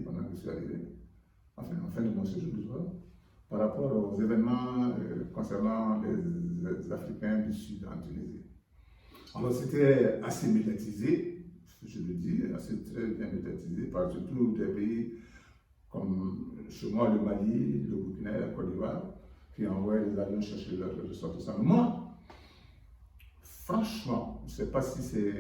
pendant que je suis arrivé, enfin, en fin de mon séjour du soir, par rapport aux événements concernant les Africains du Sud en Tunisie. Alors c'était assez médiatisé, je le dis, assez très bien médiatisé par surtout des pays comme chez moi le Mali, le Burkina et la Côte d'Ivoire, qui envoient les avions chercher leurs ressortissants. Moi, franchement, je ne sais pas si c'est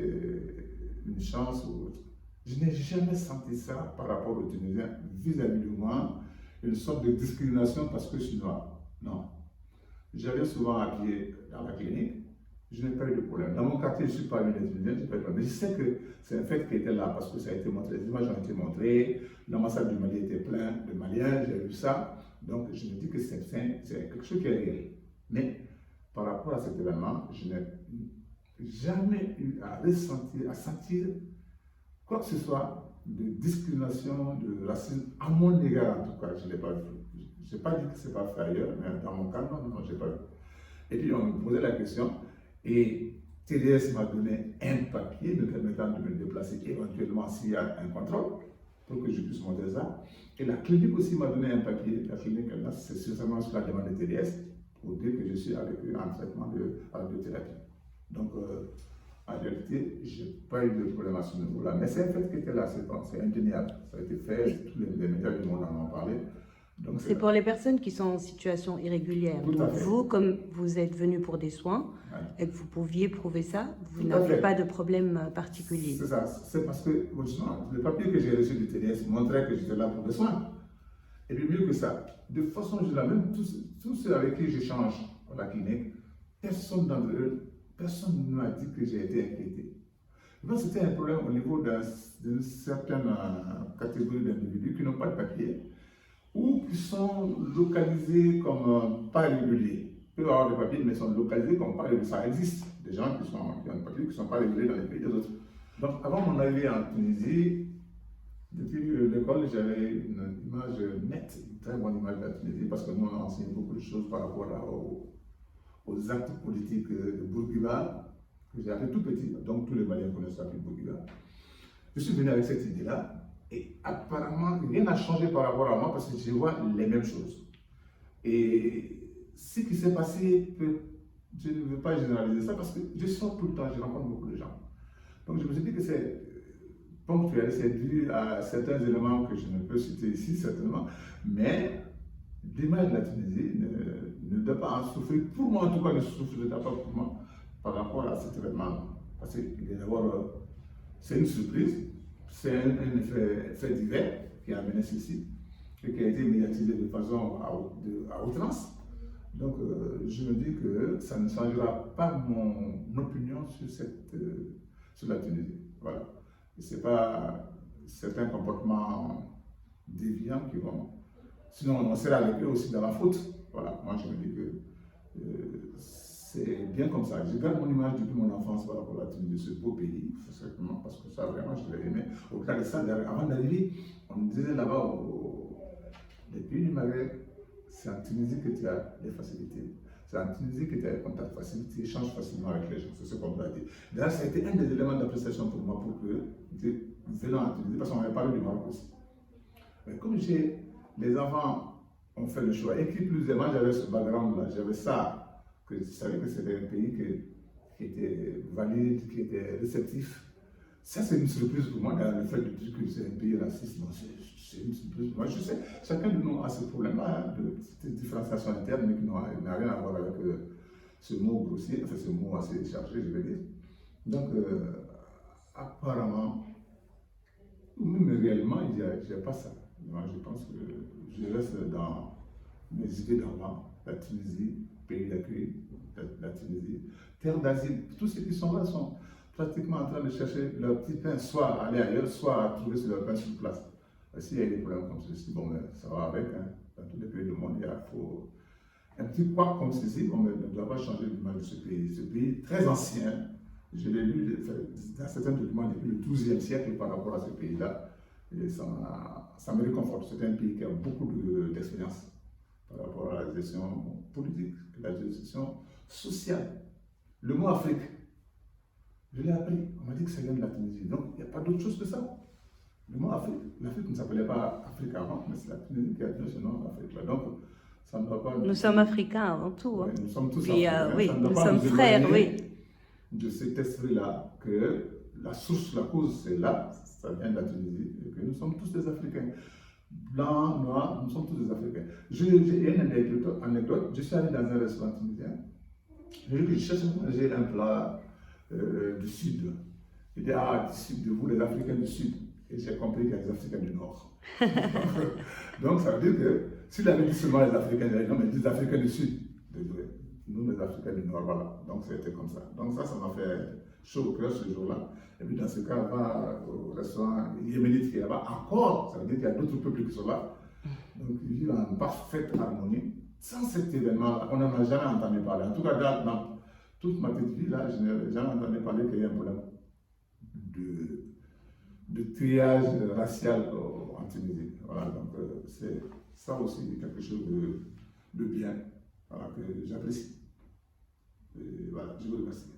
une chance ou autre, je n'ai jamais senti ça par rapport aux Tunisiens vis-à-vis de moi, une sorte de discrimination parce que je suis noir. Non. J'allais souvent à pied dans la clinique, je n'ai pas eu de problème. Dans mon quartier, je suis parmi les Tunisiens, je n'ai pas eu de problème. Mais je sais que c'est un fait qui était là parce que ça a été montré, les images ont été montrées, l'ambassade du Mali était pleine de Maliens, j'ai vu ça. Donc je me dis que c'est quelque chose qui est réel. Mais par rapport à cet événement, je n'ai jamais eu à ressentir, à sentir quoi que ce soit de discrimination, de racisme, à mon égard en tout cas, je ne l'ai pas vu. Je n'ai pas dit que ce n'est pas fait ailleurs, mais dans mon cas, non, je n'ai pas vu. Et puis on me posait la question, et TDS m'a donné un papier me permettant de me déplacer éventuellement s'il y a un contrôle, pour que je puisse montrer ça. Et la clinique aussi m'a donné un papier, la clinique, c'est seulement sur la demande de TDS, pour dire que je suis avec eux en traitement de radiothérapie. Donc, en réalité, je n'ai pas eu de problème à ce niveau-là. Mais c'est un fait qui était là, c'est indéniable. Ça a été fait, tous les médias du monde en ont parlé. C'est pour les personnes qui sont en situation irrégulière. Tout Donc vous, comme vous êtes venu pour des soins et que vous pouviez prouver ça, vous n'avez pas de problème particulier. C'est ça, c'est parce que le papier que j'ai reçu du TDS montrait que j'étais là pour des soins. Et puis mieux que ça, de façon générale, même tous ceux avec qui j'échange à la clinique, personne d'entre eux, personne ne m'a dit que j'ai été inquiété. Donc c'était un problème au niveau d'une certaine catégorie d'individus qui n'ont pas de papier ou qui sont localisés comme pas réguliers. Ils peuvent avoir des papiers, mais sont localisés comme pas réguliers. Ça existe, des gens qui ont des papiers qui ne sont pas réguliers dans les pays des autres. Donc avant mon arrivée en Tunisie, depuis l'école, j'avais une image nette, une très bonne image de la Tunisie, parce que nous on a enseigné beaucoup de choses par rapport aux actes politiques de Bourguiba, que j'ai appris tout petit, donc tous les Maliens connaissent ça, Bourguiba. Je suis venu avec cette idée-là, et apparemment, rien n'a changé par rapport à moi parce que je vois les mêmes choses. Et ce qui s'est passé, je ne veux pas généraliser ça parce que je sors tout le temps, je rencontre beaucoup de gens. Donc je me suis dit que c'est ponctuel, c'est dû à certains éléments que je ne peux citer ici certainement, mais l'image de la Tunisie ne doit pas en souffrir, pour moi en tout cas ne souffre pas pour moi par rapport à cet événement. Parce que d'abord, c'est une surprise. C'est un fait divers qui a amené ceci et qui a été médiatisé de façon à outrance. Donc, je me dis que ça ne changera pas mon opinion sur la Tunisie. Voilà. Ce n'est pas certains comportements déviants qui vont. Sinon, on serait avec eux aussi dans la faute. Voilà. Moi, je me dis que c'est bien comme ça. Je garde mon image depuis mon enfance par rapport à la Tunisie, ce beau pays, parce que ça, vraiment, je l'ai aimé. Au-delà de ça, avant d'arriver, on me disait là-bas, les pays du Maghreb, c'est en Tunisie que tu as les facilités. C'est en Tunisie que tu as les contacts faciles, tu échanges facilement avec les gens. C'est ce qu'on m'a dit. D'ailleurs, ça a été un des éléments d'appréciation pour moi, pour que, venant en Tunisie, parce qu'on avait parlé du Maroc aussi. Mais comme les enfants ont fait le choix, et qui plus est, moi j'avais ce background-là, j'avais ça, que je savais que c'était un pays qui était valide, qui était réceptif. Ça, c'est une surprise pour moi, le fait de dire que c'est un pays raciste. C'est une surprise pour moi. Je sais, chacun de nous a ce problème-là, de cette différenciation interne, mais qui n'a rien à voir avec ce mot grossier, enfin ce mot assez chargé, je vais dire. Donc, apparemment, ou même réellement, il n'y a pas ça. Moi, je pense que je reste dans mes idées d'avant, la Tunisie, pays d'accueil, la Tunisie, terre d'asile. Tous ceux qui sont là sont pratiquement en train de chercher leur petit pain, soit à aller ailleurs, soit à trouver leur pain sur place. S'il y a des problèmes comme ceci, bon, ça va avec. Hein. Dans tous les pays du monde, il faut un petit quoi comme ceci, on ne doit pas changer l'image de ce pays. Ce pays très ancien, je l'ai lu dans certains documents depuis le XIIe siècle par rapport à ce pays-là. Et ça me réconforte. C'est un pays qui a beaucoup d'expérience par rapport à la gestion politique, la gestion sociale. Le mot Afrique, je l'ai appris. On m'a dit que ça vient de la Tunisie. Donc, il n'y a pas d'autre chose que ça. Le mot Afrique, l'Afrique ne s'appelait pas Afrique avant, mais c'est la Tunisie qui a donné ce nom d'Afrique. Donc, ça ne doit pas... Nous sommes africains avant tout. Hein. Oui, nous sommes tous Puis, africains. oui, Ça ne doit nous pas sommes nous frères, éloigner oui. de cet esprit-là, que la source, la cause, c'est là, ça vient de la Tunisie, et que nous sommes tous des Africains. Blancs, noirs, nous sommes tous des Africains. J'ai une anecdote. Je suis allé dans un restaurant tunisien. J'ai dit que je cherche à manger un plat du Sud. Il dit, ah, du Sud, de vous, les Africains du Sud. Et j'ai compris qu'il y a des Africains du Nord. Donc, ça veut dire que s'il avait dit seulement les Africains, il dirait, non, mais des Africains du Sud. Désolé. Nous, les Africains du Nord, voilà. Donc, c'était comme ça. Donc, ça m'a fait chaud au cœur ce jour-là. Et puis, dans ce cas, on va au restaurant yéménite qui est là-bas. Encore, ça veut dire qu'il y a d'autres peuples qui sont là. Donc, ils vivent en parfaite harmonie. Sans cet événement, on n'en a jamais entendu parler. En tout cas, dans toute ma petite vie, là, je n'ai jamais entendu parler qu'il y ait un problème de triage racial en Tunisie. Voilà, donc c'est ça aussi quelque chose de bien, voilà, que j'apprécie. Voilà, je vous remercie.